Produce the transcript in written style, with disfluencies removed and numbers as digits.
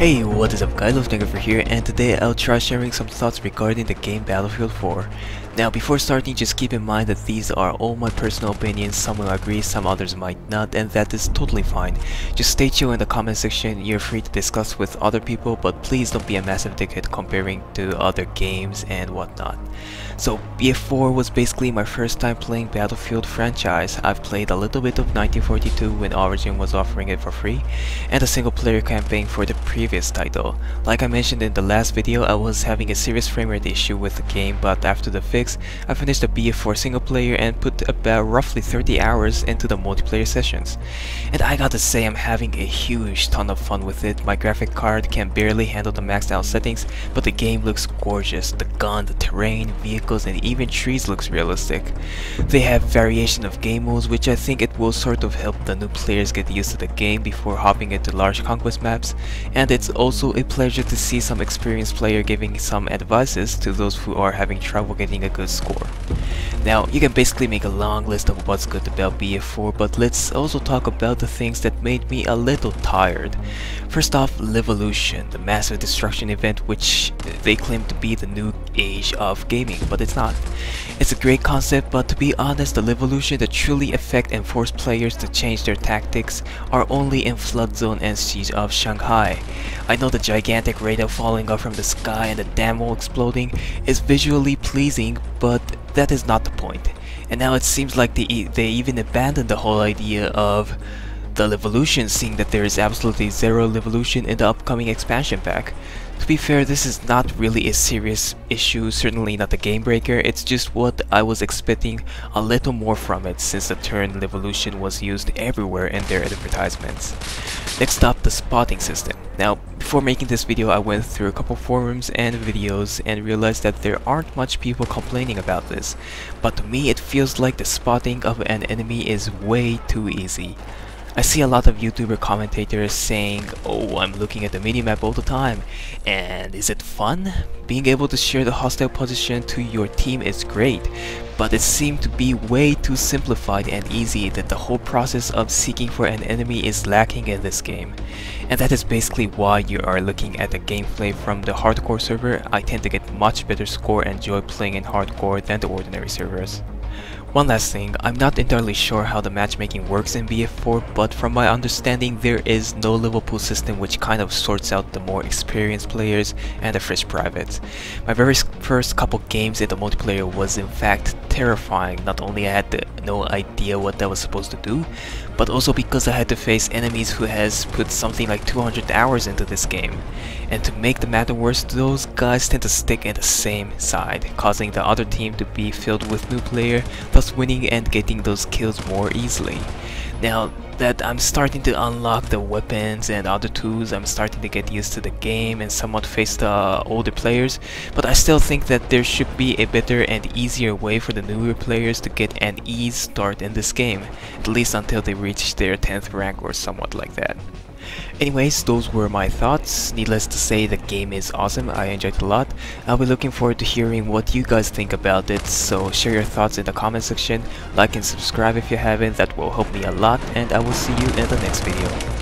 Hey, what is up guys, Nigger here, and today I'll try sharing some thoughts regarding the game Battlefield 4. Now before starting, just keep in mind that these are all my personal opinions. Some will agree, some others might not, and that is totally fine. Just stay chill in the comment section. You're free to discuss with other people, but please don't be a massive dickhead comparing to other games and whatnot. So BF4 was basically my first time playing Battlefield franchise. I've played a little bit of 1942 when Origin was offering it for free, and a single player campaign for the previous title. Like I mentioned in the last video, I was having a serious framerate issue with the game, but after the fix, I finished the BF4 single player and put about roughly 30 hours into the multiplayer sessions. And I gotta say, I'm having a huge ton of fun with it. My graphic card can barely handle the maxed out settings, but the game looks gorgeous. The gun, the terrain, vehicles, and even trees looks realistic. They have variation of game modes, which I think it will sort of help the new players get used to the game before hopping into large conquest maps, and it's also a pleasure to see some experienced player giving some advices to those who are having trouble getting a good score. Now, you can basically make a long list of what's good about BF4, but let's also talk about the things that made me a little tired. First off, Livolution, the massive destruction event which they claim to be the new age of gaming, but it's not. It's a great concept, but to be honest, the Livolution that truly affect and force players to change their tactics are only in Flood Zone and Siege of Shanghai. I know the gigantic radar falling off from the sky and the dam wall exploding is visually pleasing, but that is not the point. And now it seems like they even abandoned the whole idea of the Livolution, seeing that there is absolutely zero Livolution in the upcoming expansion pack. To be fair, this is not really a serious issue, certainly not a game breaker. It's just what I was expecting a little more from it, since the term Livolution was used everywhere in their advertisements. Next up, the spotting system. Now, before making this video, I went through a couple forums and videos and realized that there aren't much people complaining about this. But to me, it feels like the spotting of an enemy is way too easy. I see a lot of YouTuber commentators saying, "Oh, I'm looking at the minimap all the time, and is it fun?" Being able to share the hostile position to your team is great, but it seemed to be way too simplified and easy that the whole process of seeking for an enemy is lacking in this game. And that is basically why you are looking at the gameplay from the hardcore server. I tend to get much better score and enjoy playing in hardcore than the ordinary servers. One last thing, I'm not entirely sure how the matchmaking works in BF4, but from my understanding there is no level pool system, which kind of sorts out the more experienced players and the fresh privates. My very first couple games in the multiplayer was in fact terrifying. Not only I had no idea what that was supposed to do, but also because I had to face enemies who has put something like 200 hours into this game. And to make the matter worse, those guys tend to stick in the same side, causing the other team to be filled with new player, thus winning and getting those kills more easily. Now that I'm starting to unlock the weapons and other tools, I'm starting to get used to the game and somewhat face the older players, but I still think that there should be a better and easier way for the newer players to get an ease start in this game, at least until they reach their 10th rank or somewhat like that. Anyways, those were my thoughts. Needless to say, the game is awesome. I enjoyed it a lot. I'll be looking forward to hearing what you guys think about it, so share your thoughts in the comment section, like and subscribe if you haven't. That will help me a lot, and I will see you in the next video.